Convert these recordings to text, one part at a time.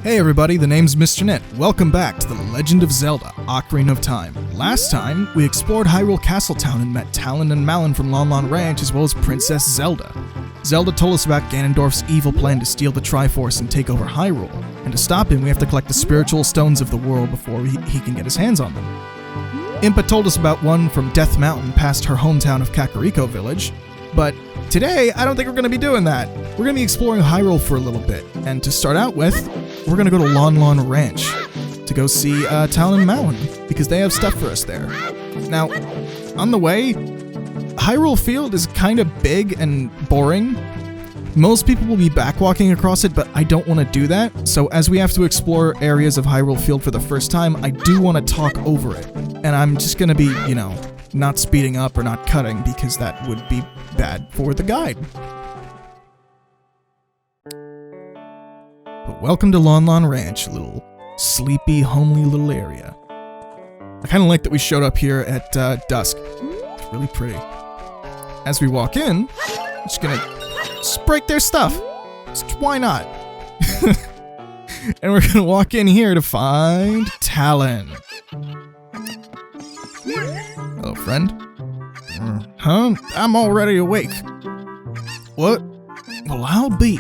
Hey everybody, the name's Mr. Knytt. Welcome back to The Legend of Zelda, Ocarina of Time. Last time, we explored Hyrule Castletown and met Talon and Malon from Lon Lon Ranch as well as Princess Zelda. Zelda told us about Ganondorf's evil plan to steal the Triforce and take over Hyrule, and to stop him we have to collect the spiritual stones of the world before he can get his hands on them. Impa told us about one from Death Mountain past her hometown of Kakariko Village, but today I don't think we're going to be doing that. We're going to be exploring Hyrule for a little bit, and to start out with, we're going to go to Lon Lon Ranch to go see Talon and Malon, because they have stuff for us there. Now, on the way, Hyrule Field is kind of big and boring. Most people will be backwalking across it, but I don't want to do that. So as we have to explore areas of Hyrule Field for the first time, I do want to talk over it. And I'm just going to be, not speeding up or not cutting, because that would be bad for the guide. But welcome to Lon Lon Ranch, a little sleepy, homely little area. I kind of like that we showed up here at dusk. It's really pretty. As we walk in, I'm just gonna break their stuff. Just, why not? And we're gonna walk in here to find Talon. Hello, friend. Huh? I'm already awake. What? Well, I'll be.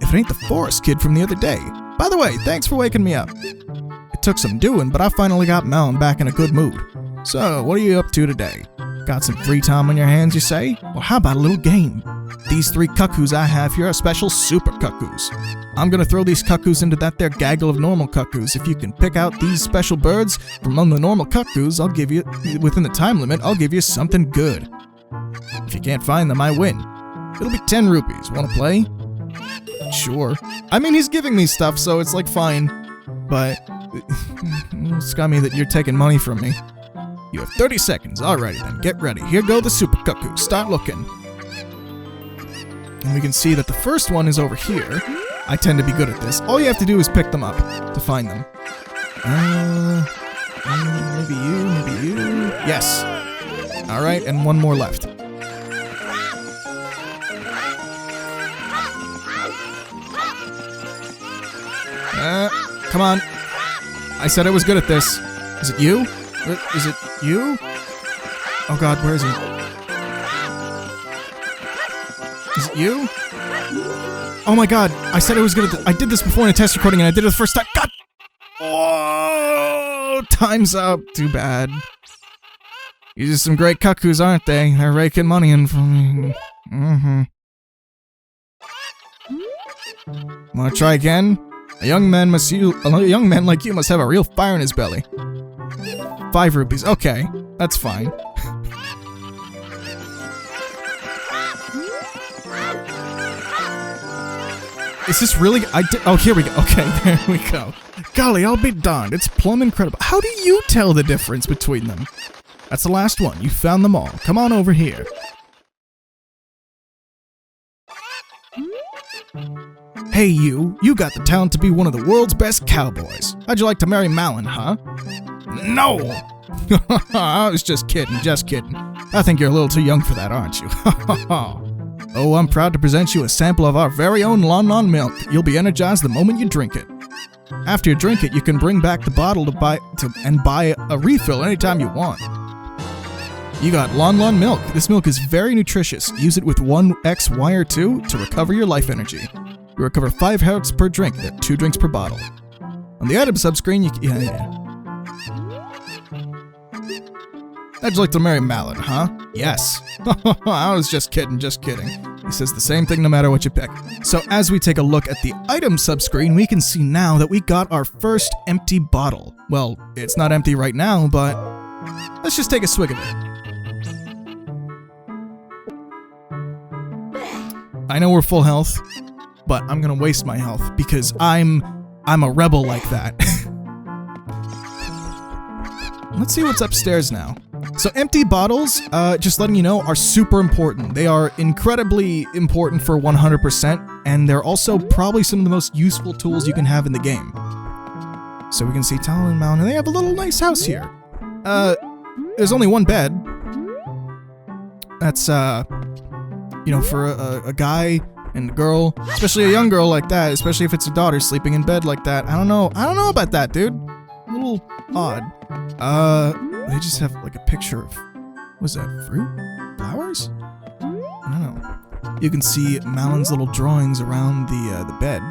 If it ain't the forest kid from the other day. By the way, thanks for waking me up. It took some doing, but I finally got Malon back in a good mood. So, what are you up to today? Got some free time on your hands, you say? Well, how about a little game? These 3 Cuckoos I have here are special super Cuckoos. I'm gonna throw these Cuckoos into that there gaggle of normal Cuckoos. If you can pick out these special birds from among the normal Cuckoos, I'll give you, within the time limit, I'll give you something good. If you can't find them, I win. It'll be 10 rupees. Wanna play? Sure. I mean, he's giving me stuff, so it's like fine. But it's got me that you're taking money from me. You have 30 seconds. Alrighty then, get ready. Here go the Super Cuccoo. Start looking. And we can see that the first one is over here. I tend to be good at this. All you have to do is pick them up to find them. Maybe you. Yes. Alright, and one more left. Come on. I said I was good at this. Is it you? Is it you? Oh god, where is he? Is it you? Oh my god, I said I was good at this. I did this before in a test recording and I did it the first time. God! Oh, time's up. Too bad. These are some great Cuckoos, aren't they? They're raking money in for me. Wanna try again? A young man like you must have a real fire in his belly. 5 rupees. Okay, that's fine. Is this really? Oh, here we go. Okay, there we go. Golly, I'll be darned. It's plumb incredible. How do you tell the difference between them? That's the last one. You found them all. Come on over here. Hey you got the talent to be one of the world's best cowboys. How'd you like to marry Malon, huh? No! I was just kidding. I think you're a little too young for that, aren't you? Oh, I'm proud to present you a sample of our very own Lon Lon milk. You'll be energized the moment you drink it. After you drink it, you can bring back the bottle to buy a refill anytime you want. You got Lon Lon milk. This milk is very nutritious. Use it with 1x wire 2 to recover your life energy. You recover 5 hearts per drink. There are 2 drinks per bottle. On the item subscreen, How'd you like to marry Malon, huh? Yes. I was just kidding. He says the same thing no matter what you pick. So as we take a look at the item subscreen, we can see now that we got our first empty bottle. Well, it's not empty right now, but let's just take a swig of it. I know we're full health, but I'm gonna waste my health because I'm a rebel like that. Let's see what's upstairs now. So empty bottles, just letting you know, are super important. They are incredibly important for 100%, and they're also probably some of the most useful tools you can have in the game. So we can see Talon and Malon, and they have a little nice house here. There's only one bed. That's, for a guy And a girl, especially a young girl like that, especially if it's a daughter sleeping in bed like that. I don't know about that, dude. A little odd. They just have like a picture of, what's that, fruit? Flowers? I don't know. You can see Malon's little drawings around the bed.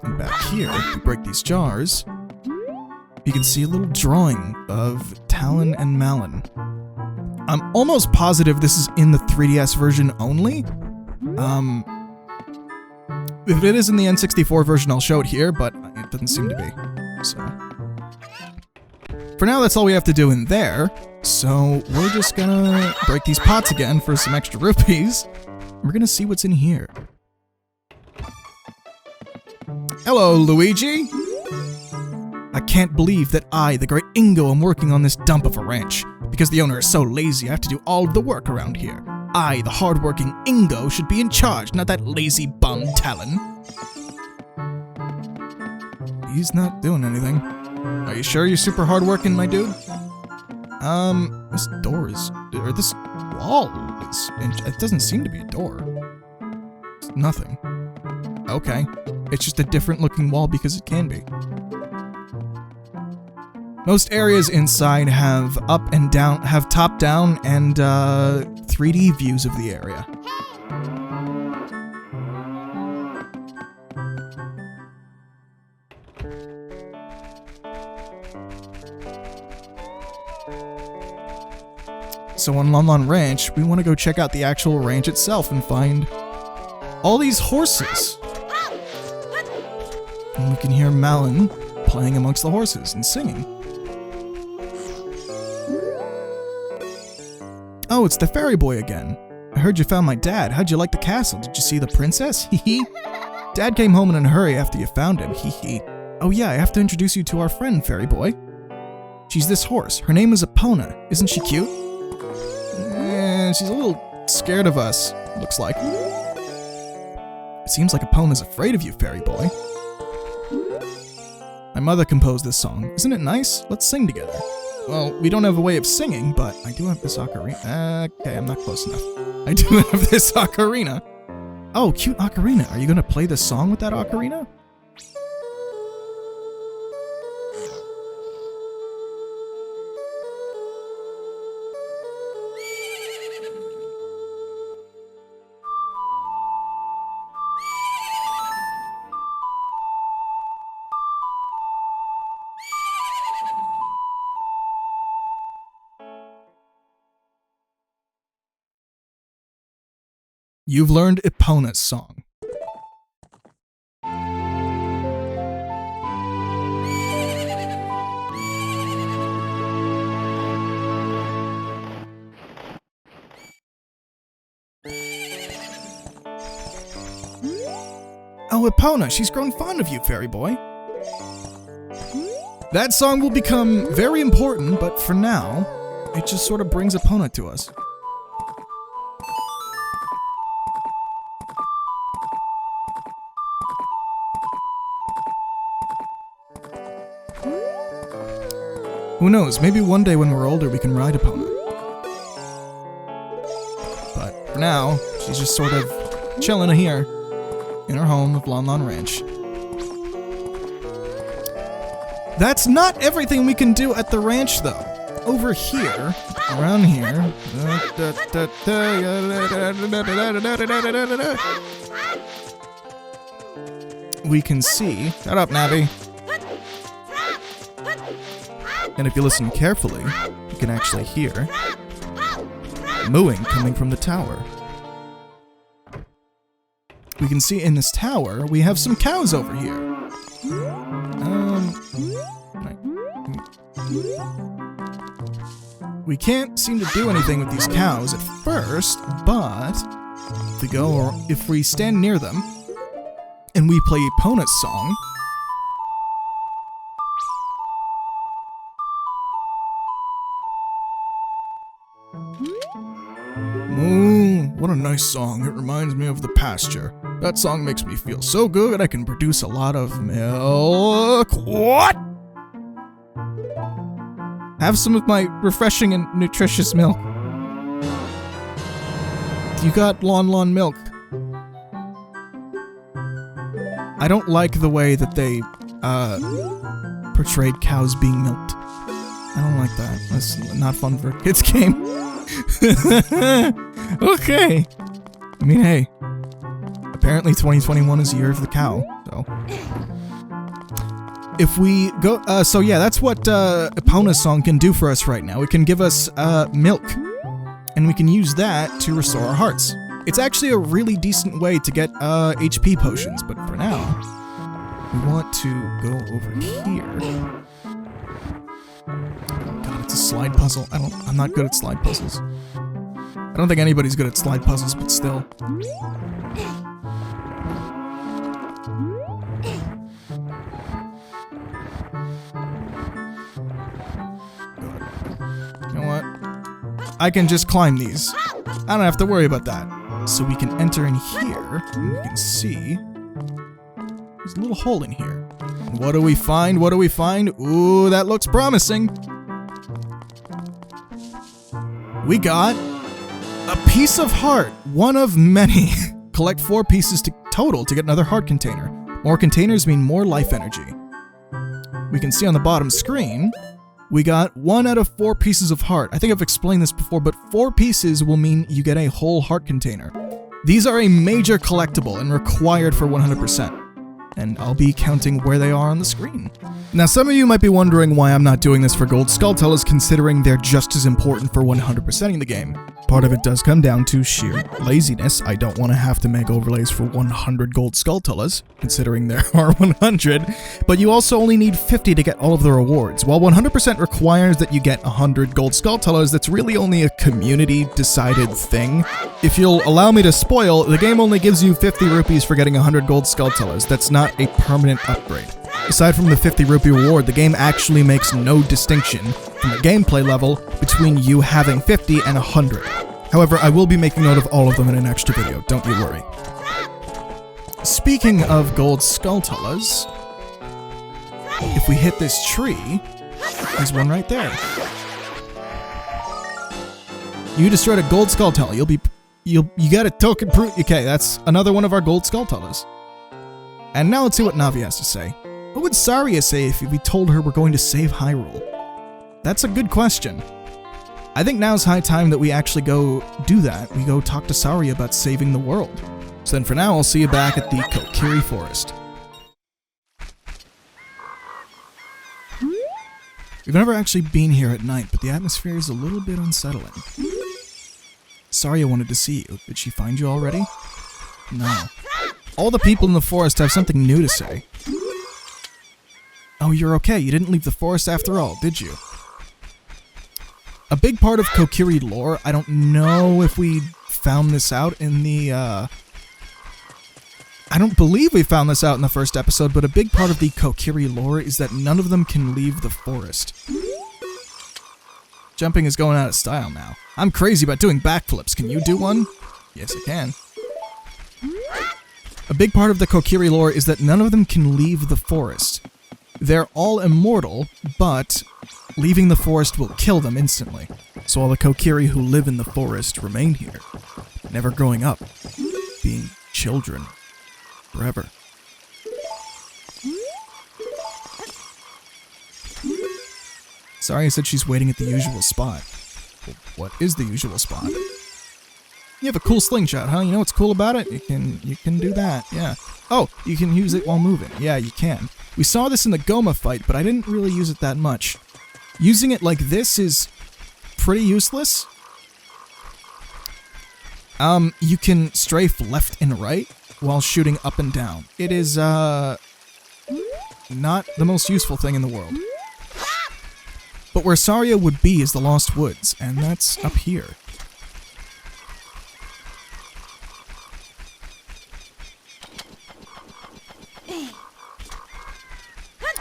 And back here, if you break these jars, you can see a little drawing of Talon and Malon. I'm almost positive this is in the 3DS version only. If it is in the N64 version, I'll show it here, but it doesn't seem to be. So, for now, that's all we have to do in there. So we're just gonna break these pots again for some extra rupees. We're gonna see what's in here. Hello, Luigi. I can't believe that I, the great Ingo, am working on this dump of a ranch. Because the owner is so lazy, I have to do all of the work around here. I, the hardworking Ingo, should be in charge, not that lazy bum Talon. He's not doing anything. Are you sure you're super hardworking, my dude? This door is, or this wall is, it doesn't seem to be a door. It's nothing. Okay. It's just a different looking wall because it can be. Most areas inside have up and down, have top down and 3D views of the area. So on Lon Lon Ranch, we want to go check out the actual ranch itself and find all these horses. And we can hear Malon playing amongst the horses and singing. Oh, it's the fairy boy again. I heard you found my dad. How'd you like the castle? Did you see the princess? Hee. Dad came home in a hurry after you found him. Hee. Oh yeah, I have to introduce you to our friend, fairy boy. She's this horse. Her name is Epona. Isn't she cute? She's a little scared of us, looks like. It seems like Epona's afraid of you, fairy boy. My mother composed this song. Isn't it nice? Let's sing together. Well, we don't have a way of singing, but I do have this ocarina. Okay, I'm not close enough. I do have this ocarina. Oh, cute ocarina. Are you gonna play this song with that ocarina? You've learned Epona's song. Oh, Epona, she's grown fond of you, fairy boy. That song will become very important, but for now, it just sort of brings Epona to us. Who knows, maybe one day when we're older we can ride Epona. But for now, she's just sort of chilling here in her home of Lon Lon Ranch. That's not everything we can do at the ranch though. Over here, around here, we can see, shut up Navi. And if you listen carefully, you can actually hear mooing coming from the tower. We can see in this tower, we have some cows over here. We can't seem to do anything with these cows at first, but if we stand near them and we play Epona's song, what a nice song. It reminds me of the pasture. That song makes me feel so good I can produce a lot of milk. What? Have some of my refreshing and nutritious milk. You got Lon Lon milk. I don't like the way that they portrayed cows being milked. I don't like that. That's not fun for a kids game. Okay. I mean, hey. Apparently 2021 is the year of the cow, so. If we go, so yeah, that's what Epona's song can do for us right now. It can give us milk, and we can use that to restore our hearts. It's actually a really decent way to get HP potions, but for now, we want to go over here. God, it's a slide puzzle. I'm not good at slide puzzles. I don't think anybody's good at slide puzzles, but still. You know what? I can just climb these. I don't have to worry about that. So we can enter in here, and we can see there's a little hole in here. What do we find? What do we find? Ooh, that looks promising. We got a piece of heart, one of many. Collect 4 pieces total to get another heart container. More containers mean more life energy. We can see on the bottom screen, we got 1 out of 4 pieces of heart. I think I've explained this before, but 4 pieces will mean you get a whole heart container. These are a major collectible and required for 100%. And I'll be counting where they are on the screen. Now, some of you might be wondering why I'm not doing this for gold skulltulas, considering they're just as important for 100%ing the game. Part of it does come down to sheer laziness. I don't want to have to make overlays for 100 gold skulltulas, considering there are 100, but you also only need 50 to get all of the rewards. While 100% requires that you get 100 gold skulltulas, that's really only a community-decided thing. If you'll allow me to spoil, the game only gives you 50 rupees for getting 100 gold skulltulas. That's not a permanent upgrade. Aside from the 50 rupee reward, the game actually makes no distinction from a gameplay level between you having 50 and 100. However, I will be making note of all of them in an extra video, don't you worry. Speaking of gold skulltulas, if we hit this tree, there's one right there. You destroyed a gold skulltula. You got a token proof. Okay, that's another one of our gold skulltulas. And now let's see what Navi has to say. What would Saria say if we told her we're going to save Hyrule? That's a good question. I think now's high time that we actually go do that. We go talk to Saria about saving the world. So then for now, I'll see you back at the Kokiri forest. We've never actually been here at night, but the atmosphere is a little bit unsettling. Saria wanted to see you. Did she find you already? No. All the people in the forest have something new to say. Oh, you're okay. You didn't leave the forest after all, did you? A big part of Kokiri lore, I don't know if we found this out in the, I don't believe we found this out in the first episode, but a big part of the Kokiri lore is that none of them can leave the forest. Jumping is going out of style now. I'm crazy about doing backflips. Can you do one? Yes, I can. A big part of the Kokiri lore is that none of them can leave the forest. They're all immortal, but leaving the forest will kill them instantly. So all the Kokiri who live in the forest remain here, never growing up, being children forever. Saria said she's waiting at the usual spot. Well, what is the usual spot? You have a cool slingshot, huh? You know what's cool about it? You can do that, yeah. Oh, you can use it while moving. Yeah, you can. We saw this in the Goma fight, but I didn't really use it that much. Using it like this is pretty useless. You can strafe left and right while shooting up and down. It is, not the most useful thing in the world. But where Saria would be is the Lost Woods, and that's up here.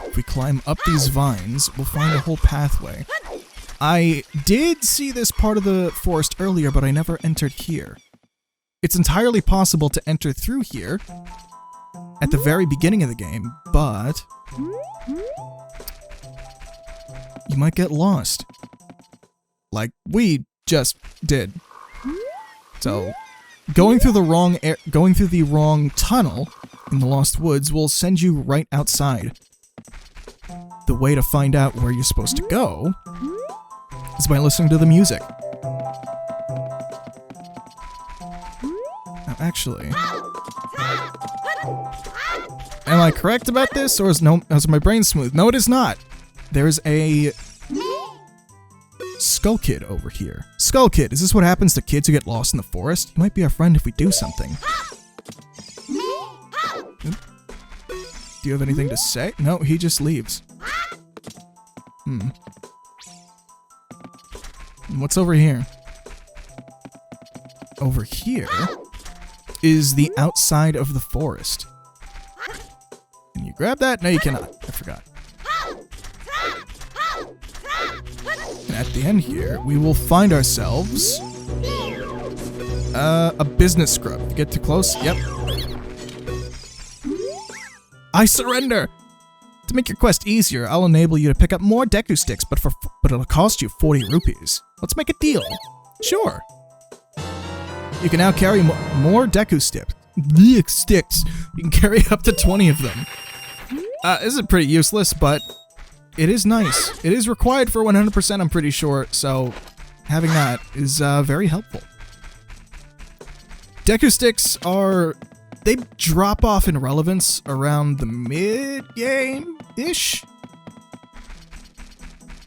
If we climb up these vines, we'll find a whole pathway. I did see this part of the forest earlier, but I never entered here. It's entirely possible to enter through here at the very beginning of the game, but you might get lost. Like we just did. So, going through the wrong tunnel in the Lost Woods will send you right outside. The way to find out where you're supposed to go is by listening to the music. Now, actually, am I correct about this, or is my brain smooth? No, it is not. There's a Skull Kid over here. Skull Kid, is this what happens to kids who get lost in the forest? You might be our friend if we do something. Do you have anything to say? No, he just leaves. And what's over here? Over here is the outside of the forest. Can you grab that? No, you cannot. I forgot. And at the end here, we will find ourselves a business scrub. If you get too close, yep. I surrender! To make your quest easier, I'll enable you to pick up more Deku sticks, but it'll cost you 40 rupees. Let's make a deal. Sure. You can now carry more Deku sticks. You can carry up to 20 of them. This is pretty useless, but it is nice. It is required for 100%, I'm pretty sure, so having that is very helpful. Deku sticks they drop off in relevance around the mid-game-ish.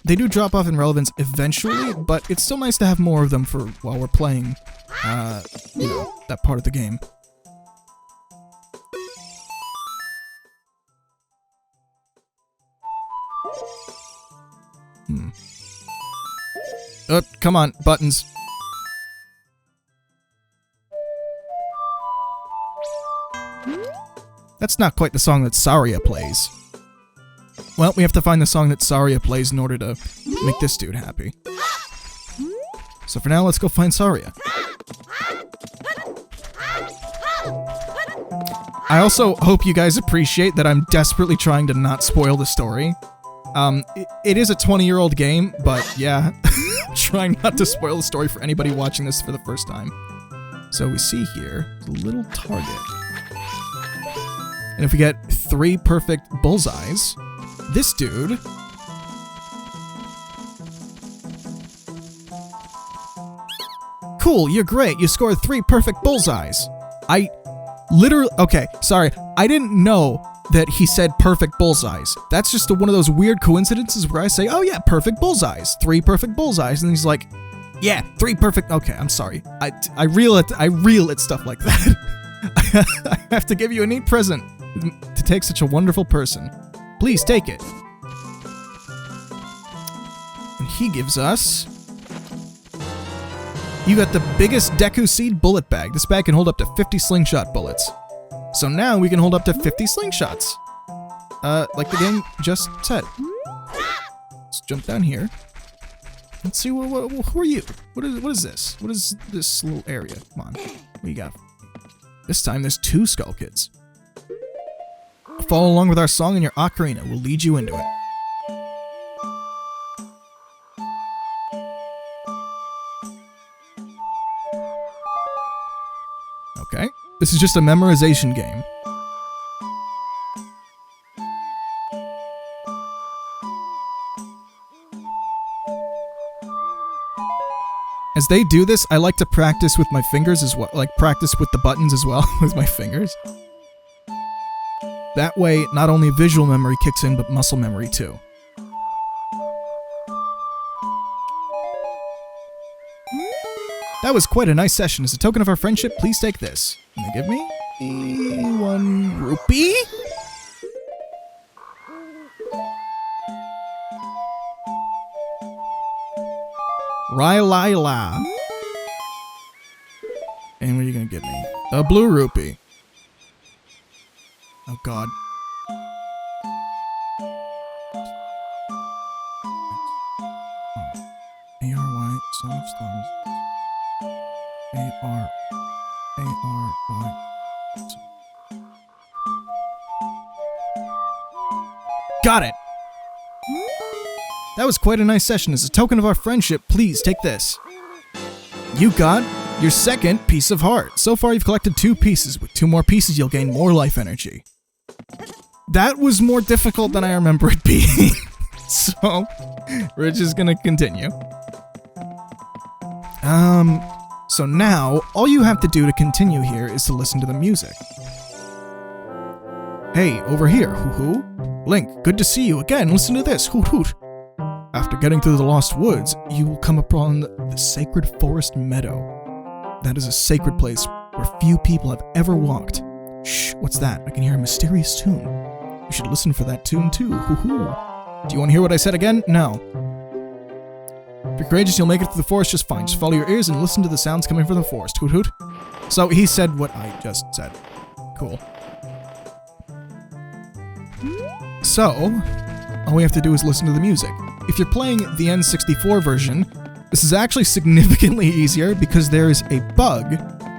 They do drop off in relevance eventually, but it's still nice to have more of them for while we're playing, that part of the game. Oh, come on, buttons. That's not quite the song that Saria plays. Well, we have to find the song that Saria plays in order to make this dude happy. So for now, let's go find Saria. I also hope you guys appreciate that I'm desperately trying to not spoil the story. It is a 20-year-old game, but yeah, trying not to spoil the story for anybody watching this for the first time. So we see here a little target. And if we get 3 perfect bullseyes, this dude cool, you're great. You scored 3 perfect bullseyes. Okay, sorry. I didn't know that he said perfect bullseyes. That's just one of those weird coincidences where I say, oh yeah, perfect bullseyes. 3 perfect bullseyes. And he's like, yeah, 3 perfect. Okay, I'm sorry. I reel at stuff like that. I have to give you a neat present to take such a wonderful person. Please take it. And he gives us... You got the biggest Deku Seed bullet bag. This bag can hold up to 50 slingshot bullets. So now we can hold up to 50 slingshots. Like the game just said. Let's jump down here. Let's see, who are you? What is this? What is this little area? Come on, what do you got? This time there's 2 Skull Kids. Follow along with our song and your Ocarina. We'll lead you into it. Okay, this is just a memorization game. As they do this, I like to practice with my fingers as well, like practice with the buttons as well with my fingers. That way, not only visual memory kicks in, but muscle memory too. That was quite a nice session. As a token of our friendship, please take this. Can they give me 1 rupee? Rylila. And what are you gonna give me? A blue rupee. Oh god. A-R-Y, Song of Stars. A-R-Y. Got it! That was quite a nice session. As a token of our friendship, please take this. You got Your second piece of heart. So far you've collected 2 pieces. With 2 more pieces you'll gain more life energy. That was more difficult than I remember it being. So, we're just gonna continue. So now, all you have to do to continue here is to listen to the music. Hey, over here, hoo-hoo. Link, good to see you again. Listen to this, hoot-hoot. After getting through the Lost Woods, you will come upon the Sacred Forest Meadow. That is a sacred place where few people have ever walked. Shh, what's that? I can hear a mysterious tune. You should listen for that tune too, hoo-hoo. Do you want to hear what I said again? No. If you're courageous, you'll make it through the forest just fine. Just follow your ears and listen to the sounds coming from the forest. Hoot hoot. So he said what I just said. Cool. So, all we have to do is listen to the music. If you're playing the N64 version, this is actually significantly easier because there is a bug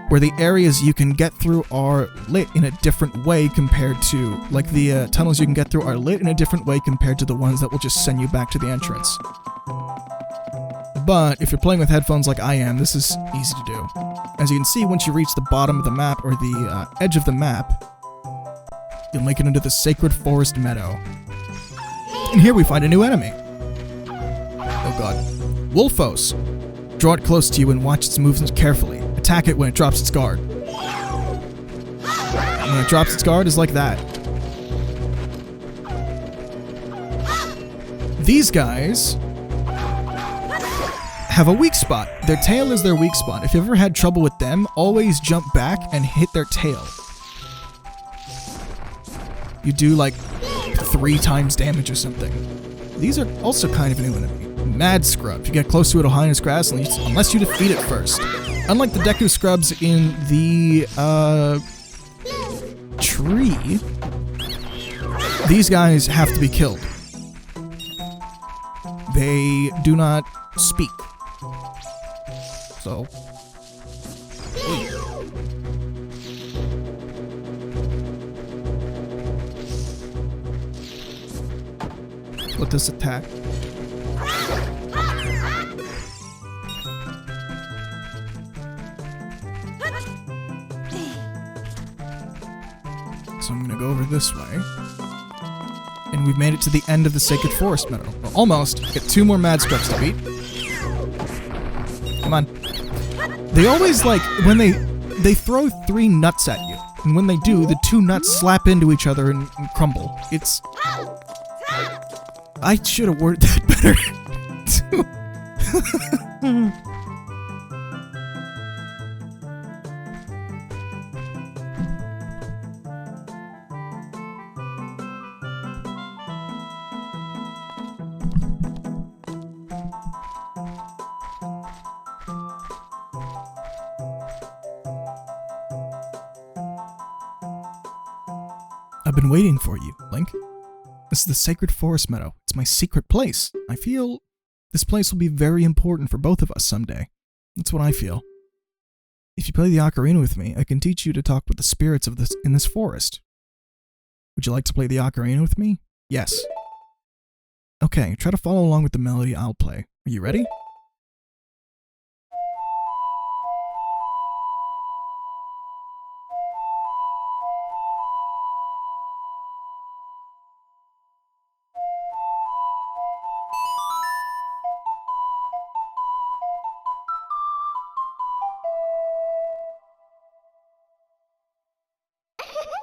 where the areas you can get through are lit in a different way compared to, like the tunnels you can get through are lit in a different way compared to the ones that will just send you back to the entrance. But if you're playing with headphones like I am, this is easy to do. As you can see, once you reach the bottom of the map, or the edge of the map, you'll make it into the Sacred Forest Meadow. And here we find a new enemy. Oh god. Wolfos. Draw it close to you and watch its movements carefully. Attack it when it drops its guard. And when it drops its guard is like that. These guys have a weak spot. Their tail is their weak spot. If you've ever had trouble with them, always jump back and hit their tail. You do like 3 times damage or something. These are also kind of a new enemy. Mad Scrub. If you get close to it, it'll hide in its grass unless you defeat it first. Unlike the Deku Scrubs in the tree, these guys have to be killed. They do not speak. So, let this attack. So I'm gonna go over this way. And we've made it to the end of the Sacred Forest Meadow. Well, almost. Get 2 more Mad Scrubs to beat. Come on. They always, like, when they throw 3 nuts at you. And when they do, the 2 nuts slap into each other and crumble. It's... I should have worded that better. I've been waiting for you, Link. This is the Sacred Forest Meadow. It's my secret place. I feel this place will be very important for both of us someday. That's what I feel. If you play the ocarina with me, I can teach you to talk with the spirits of in this forest. Would you like to play the ocarina with me? Yes. Okay, try to follow along with the melody I'll play. Are you ready?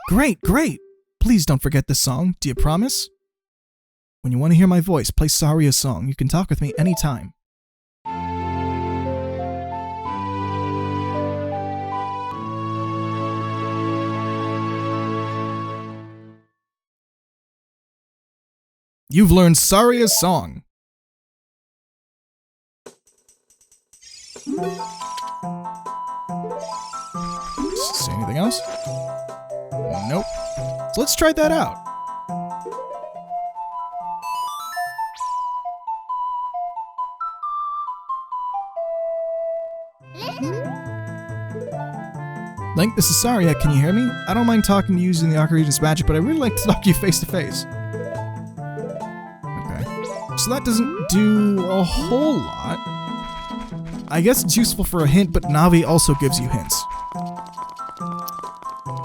Great, great! Please don't forget this song. Do you promise? When you want to hear my voice, play Saria's song. You can talk with me anytime. You've learned Saria's song. See anything else? Nope. So let's try that out. Link, this is Saria. Can you hear me? I don't mind talking to you using the Ocarina's magic, but I really like to talk to you face to face. Okay. So that doesn't do a whole lot. I guess it's useful for a hint, but Navi also gives you hints.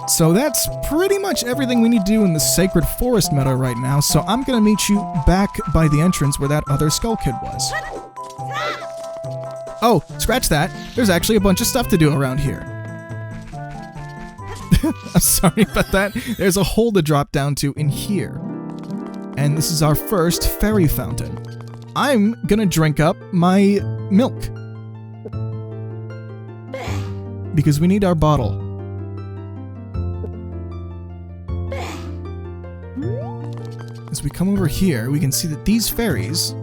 So that's pretty much everything we need to do in the Sacred Forest Meadow right now, so I'm gonna meet you back by the entrance where that other Skull Kid was. Oh, scratch that. There's actually a bunch of stuff to do around here. I'm sorry about that. There's a hole to drop down to in here. And this is our first fairy fountain. I'm gonna drink up my milk. Because we need our bottle. As we come over here, we can see that these fairies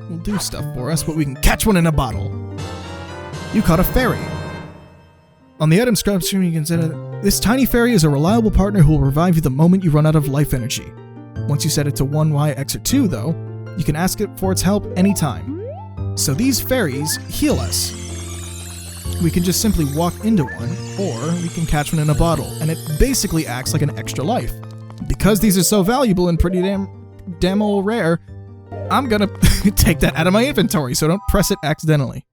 will do stuff for us, but we can catch one in a bottle. You caught a fairy. On the item scrub stream, you can set this tiny fairy is a reliable partner who will revive you the moment you run out of life energy. Once you set it to 1, Y, X, or 2, though, you can ask it for its help anytime. So these fairies heal us. We can just simply walk into one, or we can catch one in a bottle, and it basically acts like an extra life. Because these are so valuable and pretty damn old rare, I'm gonna take that out of my inventory, so don't press it accidentally.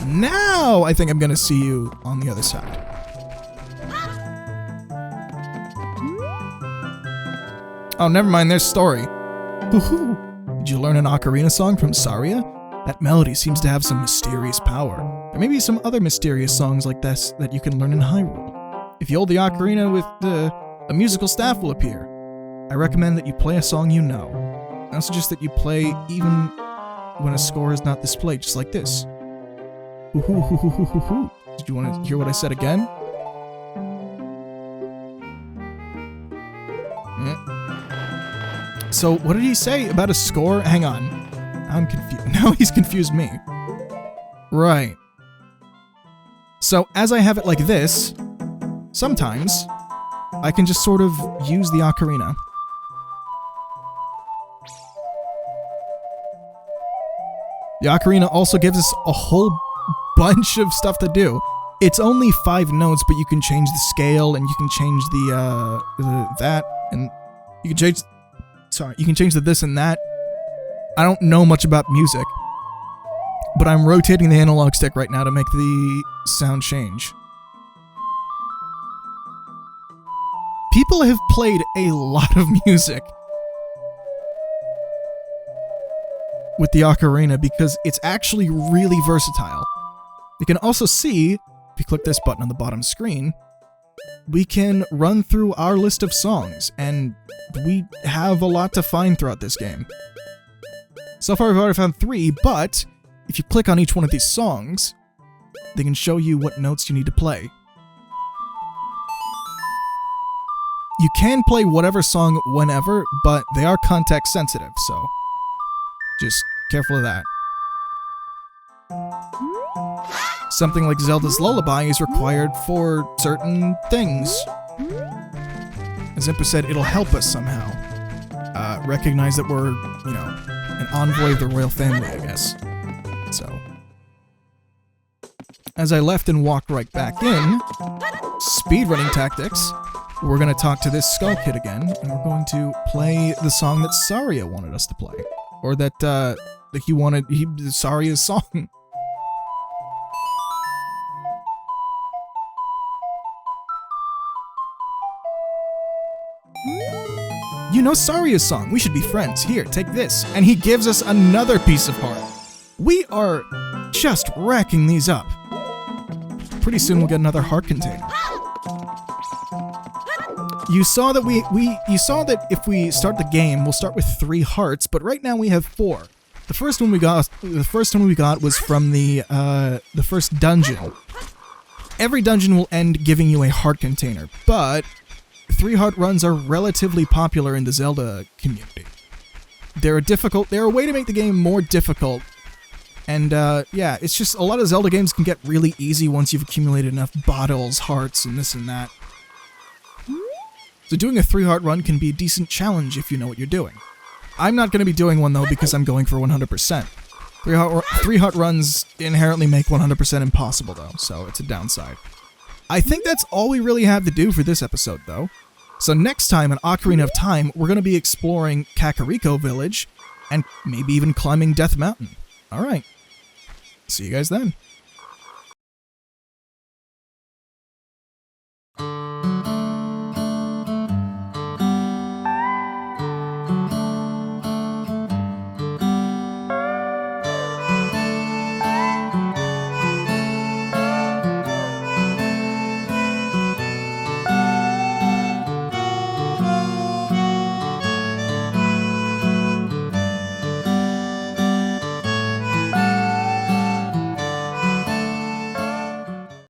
Now I think I'm gonna see you on the other side. Oh, never mind, there's story. Woohoo! Did you learn an Ocarina song from Saria? That melody seems to have some mysterious power. There may be some other mysterious songs like this that you can learn in Hyrule. If you hold the Ocarina with a musical staff will appear. I recommend that you play a song you know. I suggest that you play even when a score is not displayed, just like this. Did you want to hear what I said again? Yeah. So, what did he say about a score? Hang on. I'm confused. Now he's confused me. Right. So, as I have it like this, sometimes I can just sort of use the ocarina. The ocarina also gives us a whole bunch of stuff to do. It's only 5 notes, but you can change the scale, and you can change the that, and you can change. Sorry, you can change the this and that. I don't know much about music, but I'm rotating the analog stick right now to make the sound change. People have played a lot of music with the ocarina because it's actually really versatile. You can also see, if you click this button on the bottom screen, we can run through our list of songs, and we have a lot to find throughout this game. So far we've already found 3, but if you click on each one of these songs, they can show you what notes you need to play. You can play whatever song whenever, but they are context sensitive, so just careful of that. Something like Zelda's Lullaby is required for certain things. As Impa said, it'll help us somehow. Recognize that we're, you know, an envoy of the royal family, I guess. So, as I left and walked right back in, speedrunning tactics, we're going to talk to this Skull Kid again, and we're going to play the song that Saria wanted us to play. Or that he wanted, Saria's song. You know Saria's song. We should be friends. Here, take this. And he gives us another piece of heart. We are just racking these up. Pretty soon we'll get another heart container. You saw that you saw that if we start the game, we'll start with 3 hearts, but right now we have 4. The first one we got was from the first dungeon. Every dungeon will end giving you a heart container, but 3 heart runs are relatively popular in the Zelda community. They're a way to make the game more difficult. And yeah, it's just a lot of Zelda games can get really easy once you've accumulated enough bottles, hearts, and this and that. So doing a 3 heart run can be a decent challenge if you know what you're doing. I'm not going to be doing one though because I'm going for 100%. 3 heart runs inherently make 100% impossible though, so it's a downside. I think that's all we really have to do for this episode though. So next time on Ocarina of Time, we're going to be exploring Kakariko Village and maybe even climbing Death Mountain. All right. See you guys then.